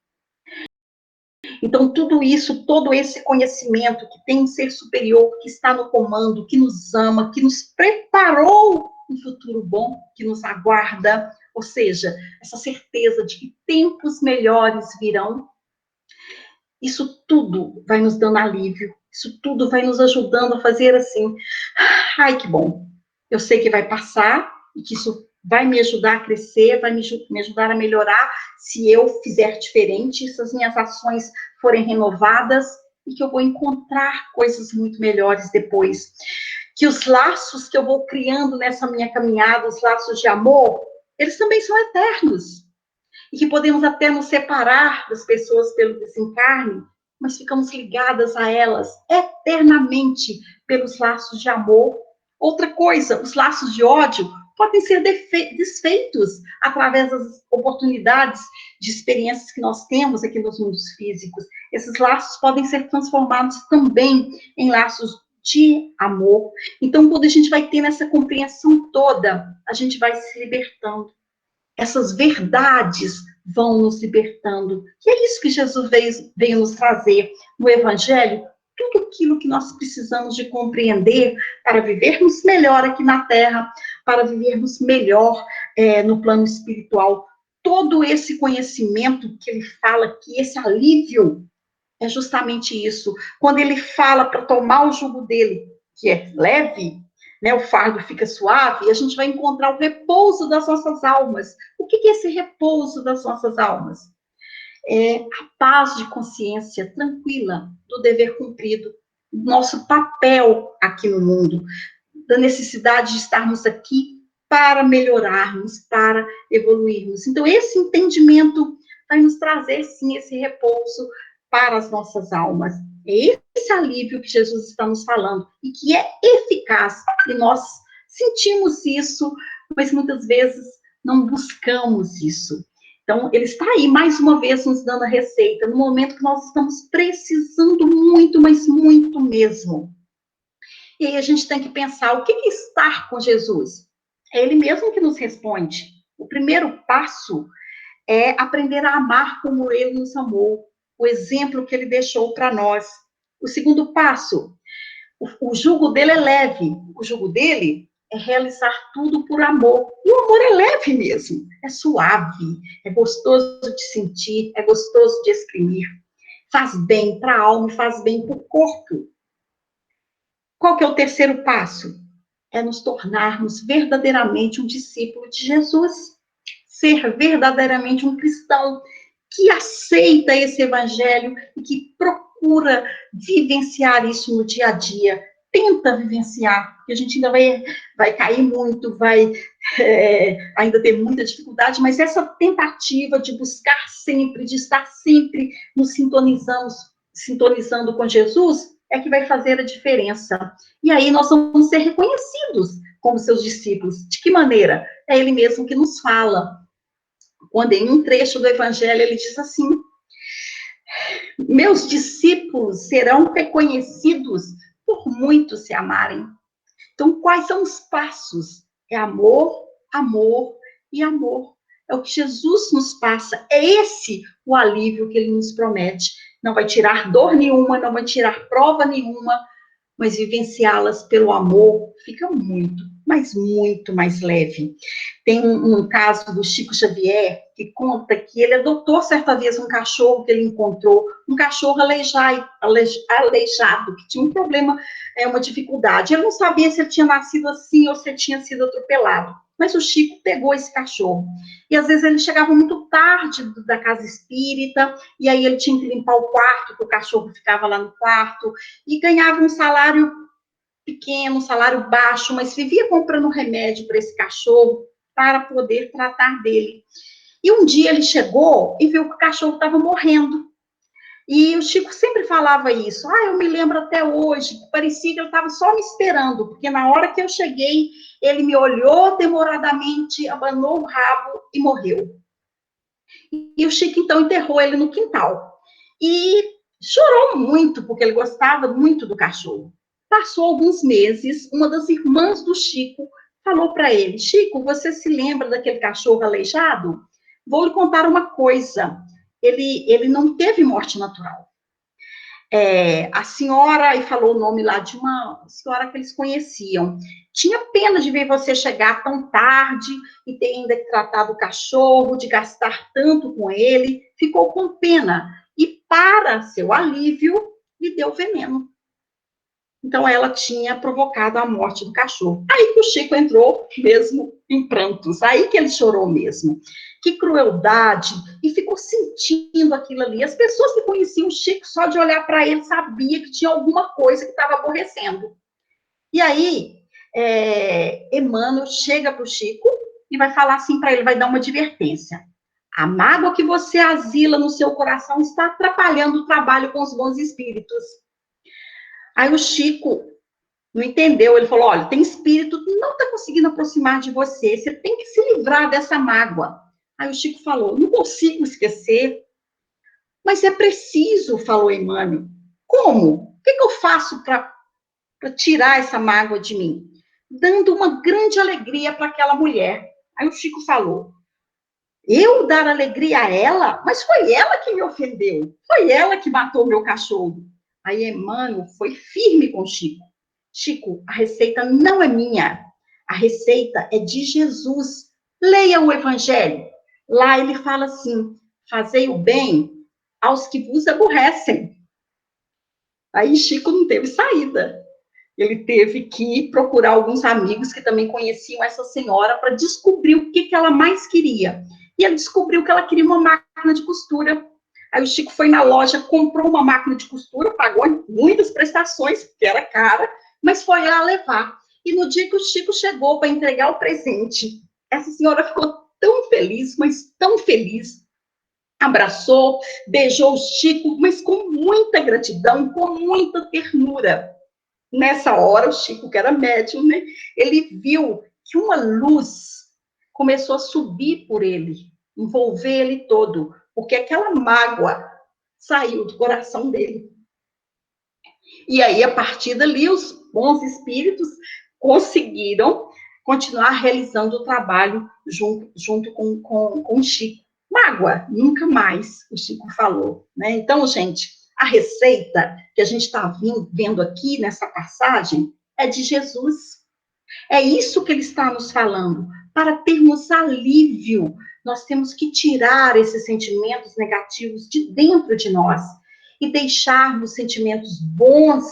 Então, tudo isso, todo esse conhecimento que tem um ser superior, que está no comando, que nos ama, que nos preparou um futuro bom, que nos aguarda, ou seja, essa certeza de que tempos melhores virão, isso tudo vai nos dando alívio, isso tudo vai nos ajudando a fazer assim, ai, que bom, eu sei que vai passar, e que isso vai me ajudar a crescer, vai me ajudar a melhorar, se eu fizer diferente, se as minhas ações forem renovadas, e que eu vou encontrar coisas muito melhores depois. Que os laços que eu vou criando nessa minha caminhada, os laços de amor, eles também são eternos. E que podemos até nos separar das pessoas pelo desencarne, mas ficamos ligadas a elas eternamente pelos laços de amor. Outra coisa, os laços de ódio podem ser desfeitos através das oportunidades de experiências que nós temos aqui nos mundos físicos. Esses laços podem ser transformados também em laços de amor. Então, quando a gente vai tendo essa compreensão toda, a gente vai se libertando. Essas verdades vão nos libertando. E é isso que Jesus veio nos trazer no Evangelho, tudo aquilo que nós precisamos de compreender para vivermos melhor aqui na Terra, para vivermos melhor no plano espiritual. Todo esse conhecimento que ele fala, que esse alívio, é justamente isso. Quando ele fala para tomar o jugo dele, que é leve, né, o fardo fica suave, e a gente vai encontrar o repouso das nossas almas. O que é esse repouso das nossas almas? É a paz de consciência tranquila do dever cumprido, do nosso papel aqui no mundo, da necessidade de estarmos aqui para melhorarmos, para evoluirmos. Então, esse entendimento vai nos trazer, sim, esse repouso para as nossas almas. É esse alívio que Jesus está nos falando e que é eficaz. E nós sentimos isso, mas muitas vezes não buscamos isso. Então, ele está aí, mais uma vez, nos dando a receita, no momento que nós estamos precisando muito, mas muito mesmo. E aí a gente tem que pensar, o que é estar com Jesus? É ele mesmo que nos responde. O primeiro passo é aprender a amar como ele nos amou, o exemplo que ele deixou para nós. O segundo passo, o jugo dele é leve, o jugo dele é realizar tudo por amor. E o amor é leve mesmo, é suave, é gostoso de sentir, é gostoso de exprimir. Faz bem para a alma e faz bem para o corpo. Qual que é o terceiro passo? É nos tornarmos verdadeiramente um discípulo de Jesus. Ser verdadeiramente um cristão que aceita esse evangelho e que procura vivenciar isso no dia a dia. Tenta vivenciar, porque a gente ainda vai cair muito, vai ainda ter muita dificuldade, mas essa tentativa de buscar sempre, de estar sempre nos sintonizando com Jesus, é que vai fazer a diferença. E aí nós vamos ser reconhecidos como seus discípulos. De que maneira? É ele mesmo que nos fala. Quando em um trecho do Evangelho ele diz assim: meus discípulos serão reconhecidos por muitos se amarem. Então, quais são os passos? É amor, amor e amor. É o que Jesus nos passa. É esse o alívio que ele nos promete. Não vai tirar dor nenhuma, não vai tirar prova nenhuma, mas vivenciá-las pelo amor fica muito, mas muito mais leve. Tem um caso do Chico Xavier, que conta que ele adotou certa vez um cachorro que ele encontrou, um cachorro aleijado, que tinha um problema, uma dificuldade. Ele não sabia se ele tinha nascido assim ou se ele tinha sido atropelado. Mas o Chico pegou esse cachorro. E às vezes ele chegava muito tarde da casa espírita, e aí ele tinha que limpar o quarto, que o cachorro ficava lá no quarto, e ganhava um salário pequeno, um salário baixo, mas vivia comprando remédio para esse cachorro, para poder tratar dele. E um dia ele chegou e viu que o cachorro estava morrendo. E o Chico sempre falava isso. Eu me lembro até hoje, parecia que ele estava só me esperando, porque na hora que eu cheguei, ele me olhou demoradamente, abanou o rabo e morreu. E o Chico, então, enterrou ele no quintal. E chorou muito, porque ele gostava muito do cachorro. Passou alguns meses, uma das irmãs do Chico falou para ele: Chico, você se lembra daquele cachorro aleijado? Vou lhe contar uma coisa. Ele não teve morte natural. A senhora, e falou o nome lá de uma senhora que eles conheciam, tinha pena de ver você chegar tão tarde e ter ainda que tratar do cachorro, de gastar tanto com ele, ficou com pena. E, para seu alívio, lhe deu veneno. Então, ela tinha provocado a morte do cachorro. Aí que o Chico entrou mesmo em prantos, aí que ele chorou mesmo. Que crueldade, e ficou sentindo aquilo ali. As pessoas que conheciam o Chico, só de olhar para ele, sabia que tinha alguma coisa que estava aborrecendo. E aí, Emmanuel chega para o Chico e vai falar assim para ele, vai dar uma advertência. A mágoa que você asila no seu coração está atrapalhando o trabalho com os bons espíritos. Aí o Chico não entendeu, ele falou, olha, tem espírito que não está conseguindo aproximar de você, você tem que se livrar dessa mágoa. Aí o Chico falou, não consigo esquecer, mas é preciso, falou Emmanuel. Como? O que eu faço para tirar essa mágoa de mim? Dando uma grande alegria para aquela mulher. Aí o Chico falou, eu dar alegria a ela? Mas foi ela que me ofendeu, foi ela que matou meu cachorro. Aí Emmanuel foi firme com o Chico. Chico, a receita não é minha, a receita é de Jesus. Leia o Evangelho. Lá ele fala assim, fazei o bem aos que vos aborrecem. Aí Chico não teve saída. Ele teve que procurar alguns amigos que também conheciam essa senhora para descobrir o que ela mais queria. E ele descobriu que ela queria uma máquina de costura. Aí o Chico foi na loja, comprou uma máquina de costura, pagou muitas prestações, porque era cara, mas foi lá levar. E no dia que o Chico chegou para entregar o presente, essa senhora ficou tão feliz, mas tão feliz. Abraçou, beijou o Chico, mas com muita gratidão, com muita ternura. Nessa hora, o Chico, que era médium, né, ele viu que uma luz começou a subir por ele, envolver ele todo, porque aquela mágoa saiu do coração dele. E aí, a partir dali, os bons espíritos conseguiram continuar realizando o trabalho junto com o Chico. Mágoa, nunca mais, o Chico falou, né? Então, gente, a receita que a gente está vendo aqui nessa passagem é de Jesus. É isso que ele está nos falando. Para termos alívio, nós temos que tirar esses sentimentos negativos de dentro de nós e deixarmos sentimentos bons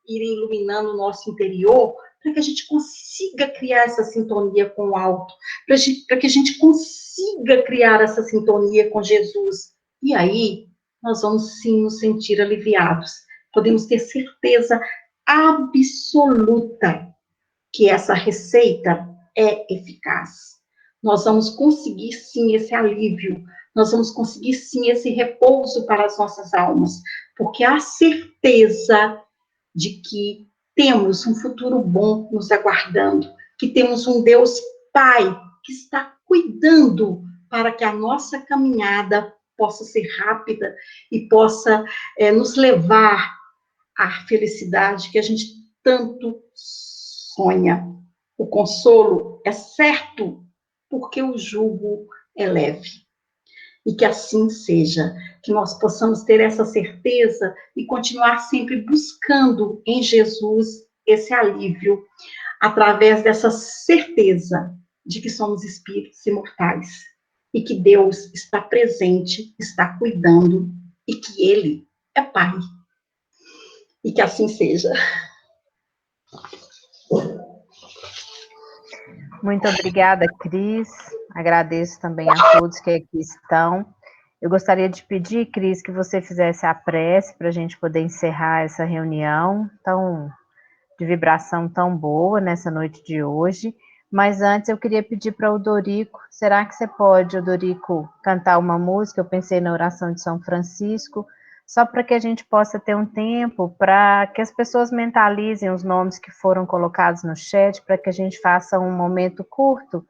irem iluminando o nosso interior, para que a gente consiga criar essa sintonia com o alto, para que a gente consiga criar essa sintonia com Jesus. E aí, nós vamos sim nos sentir aliviados. Podemos ter certeza absoluta que essa receita é eficaz. Nós vamos conseguir sim esse alívio, nós vamos conseguir sim esse repouso para as nossas almas, porque há certeza de que temos um futuro bom nos aguardando, que temos um Deus Pai que está cuidando para que a nossa caminhada possa ser rápida e possa nos levar à felicidade que a gente tanto sonha. O consolo é certo, porque o jugo é leve. E que assim seja, que nós possamos ter essa certeza e continuar sempre buscando em Jesus esse alívio. através dessa certeza de que somos espíritos imortais e que Deus está presente, está cuidando e que Ele é Pai. E que assim seja. Muito obrigada, Cris. Agradeço também a todos que aqui estão. Eu gostaria de pedir, Cris, que você fizesse a prece para a gente poder encerrar essa reunião de vibração tão boa nessa noite de hoje. Mas antes eu queria pedir para o Dorico, será que você pode, Dorico, cantar uma música? Eu pensei na oração de São Francisco, só para que a gente possa ter um tempo para que as pessoas mentalizem os nomes que foram colocados no chat, para que a gente faça um momento curto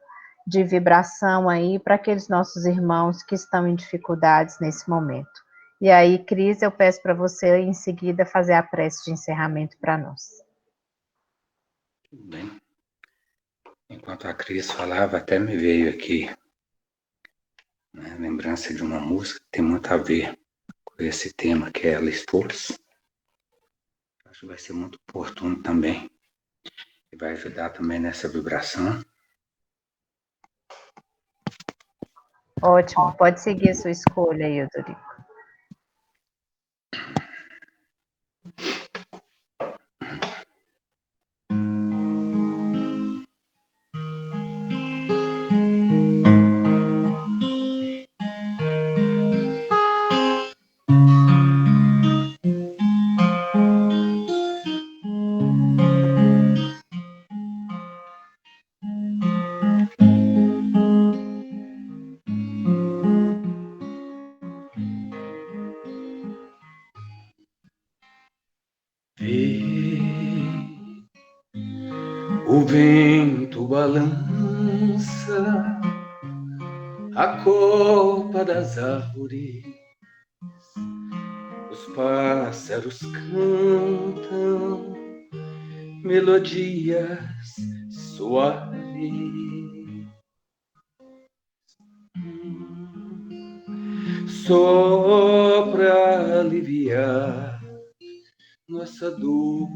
de vibração aí para aqueles nossos irmãos que estão em dificuldades nesse momento. E aí, Cris, eu peço para você em seguida fazer a prece de encerramento para nós. Tudo bem. Enquanto a Cris falava, até me veio aqui, né, lembrança de uma música que tem muito a ver com esse tema, que é ela Esforço. Acho que vai ser muito oportuno também e vai ajudar também nessa vibração. Ótimo, pode seguir a sua escolha aí, Dorico. O vento balança a copa das árvores, os pássaros cantam melodias suaves. Só pra aliviar nossa dor,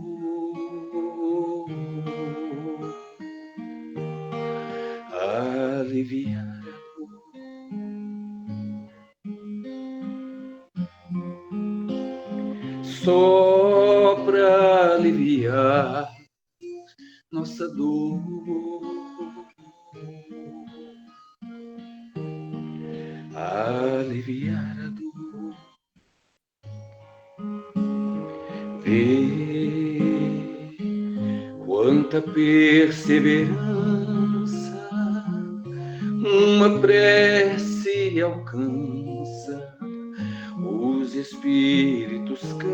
aliviar a dor. Só pra aliviar nossa dor, aliviar a dor. Vê quanta perseverança uma prece alcança. Os espíritos cantam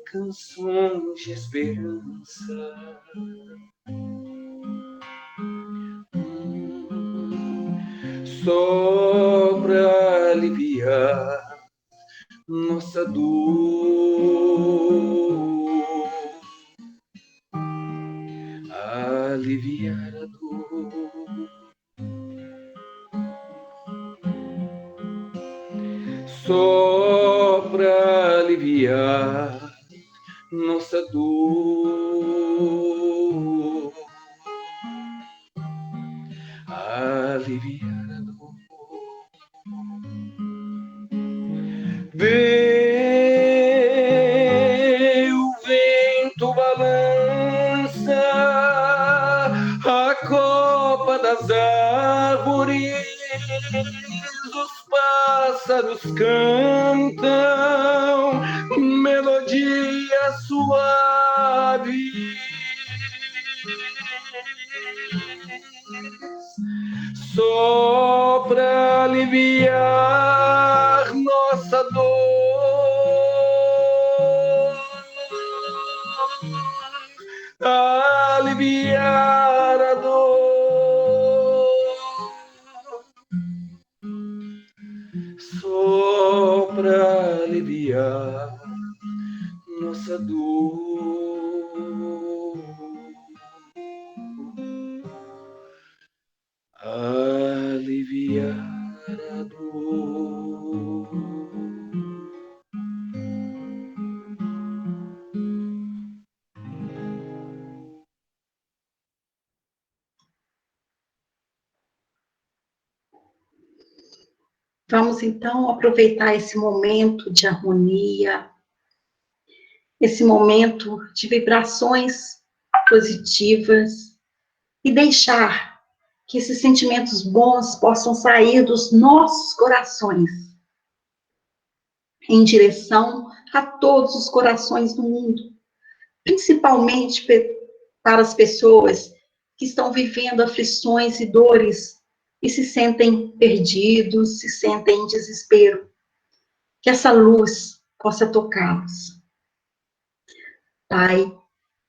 canções de esperança. Só pra aliviar nossa dor, aliviar a dor. Só pra aliviar nossa dor, aliviar a dor. Vê, o vento balança a copa das árvores, os pássaros cantam melodia suave. Só pra aliviar nossa dor, aliviar a dor. Só pra aliviar nossa dor, aliviar a dor. Vamos, então, aproveitar esse momento de harmonia, esse momento de vibrações positivas e deixar que esses sentimentos bons possam sair dos nossos corações em direção a todos os corações do mundo, principalmente para as pessoas que estão vivendo aflições e dores e se sentem perdidos, se sentem em desespero. Que essa luz possa tocá-los. Pai,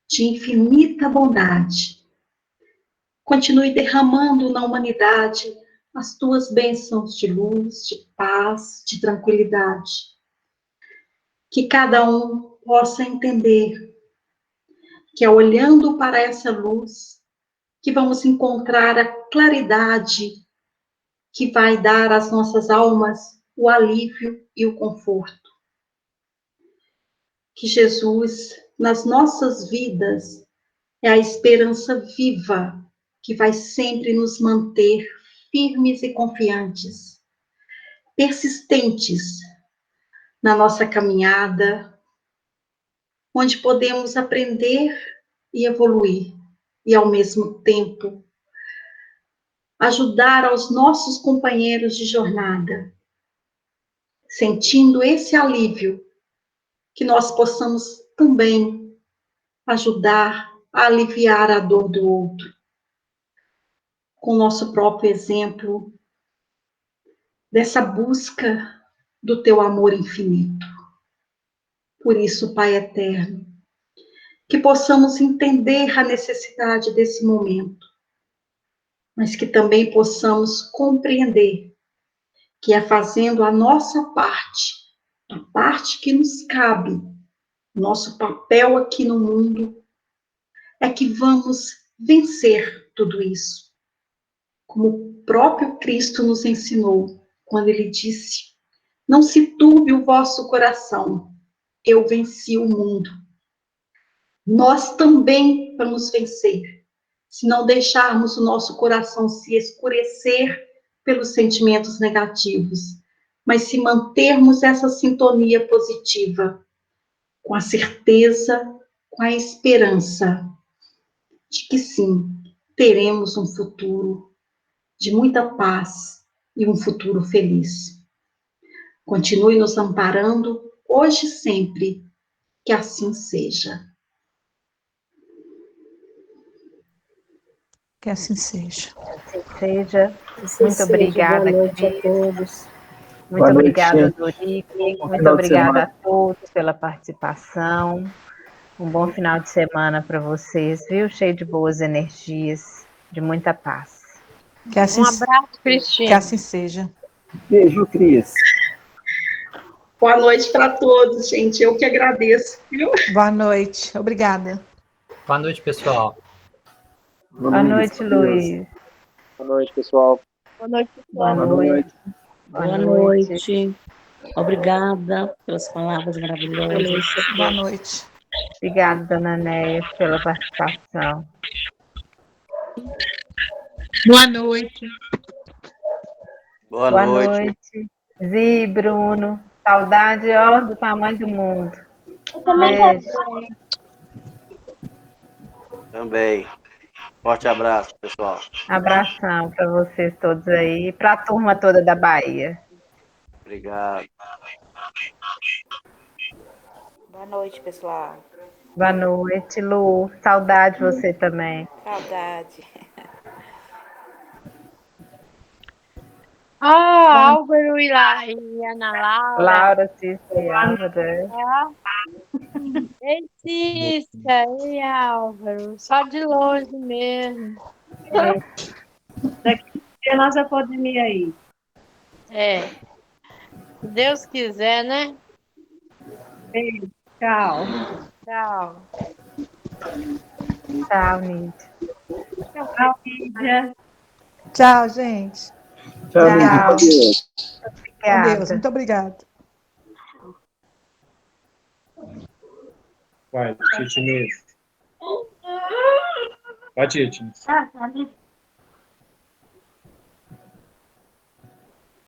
de infinita bondade, continue derramando na humanidade as tuas bênçãos de luz, de paz, de tranquilidade. Que cada um possa entender que é olhando para essa luz que vamos encontrar a claridade que vai dar às nossas almas o alívio e o conforto. Que Jesus, nas nossas vidas, é a esperança viva que vai sempre nos manter firmes e confiantes, persistentes na nossa caminhada, onde podemos aprender e evoluir, e ao mesmo tempo ajudar aos nossos companheiros de jornada, sentindo esse alívio, que nós possamos também ajudar a aliviar a dor do outro, com o nosso próprio exemplo, dessa busca do teu amor infinito. Por isso, Pai eterno, que possamos entender a necessidade desse momento, mas que também possamos compreender que é fazendo a nossa parte, a parte que nos cabe, nosso papel aqui no mundo, é que vamos vencer tudo isso. Como o próprio Cristo nos ensinou, quando ele disse: não se turbe o vosso coração, eu venci o mundo. Nós também vamos vencer, se não deixarmos o nosso coração se escurecer pelos sentimentos negativos, mas se mantermos essa sintonia positiva, com a certeza, com a esperança de que sim, teremos um futuro de muita paz e um futuro feliz. Continue nos amparando hoje e sempre, que assim seja. Que assim seja. Assim seja. Assim Muito seja. obrigada, Boa noite Cris. a todos. Muito Boa noite, obrigada, gente. Dorico. Bom Muito final de obrigada semana. a todos pela participação. Um bom final de semana para vocês, viu? Cheio de boas energias, de muita paz. Que assim, Um abraço, que Cristina. assim seja. Beijo, Cris. Boa noite para todos, gente. Eu que agradeço, viu? Boa noite. Obrigada. Boa noite, pessoal. Boa noite, Luiz. Boa noite, pessoal. Boa noite, Boa pessoal. noite. Boa noite. Obrigada pelas palavras maravilhosas. Boa noite. Obrigada, dona Néia, pela participação. Boa noite. Boa Boa noite. noite. Zi, Bruno. Saudade, ó, do tamanho do mundo. Eu também Beijo. Também. Forte abraço, pessoal. Abração para vocês todos aí, para a turma toda da Bahia. Obrigado. Boa noite, pessoal. Boa noite, Lu. Saudade de você também. Saudade. Álvaro e Ana Laura. Laura, Cícera e Álvaro. Ei, Cícera e Álvaro. Só de longe mesmo. Daqui a nossa pandemia aí. É. Se Deus quiser, né? Beijo. Tchau. Tchau. Tchau, Nid. Tchau, Lídia. Tchau, gente. Tchau, Tchau. Lídia. Com Deus. Obrigada. Muito obrigada. Vai, Titi mesmo. Vai, Titi.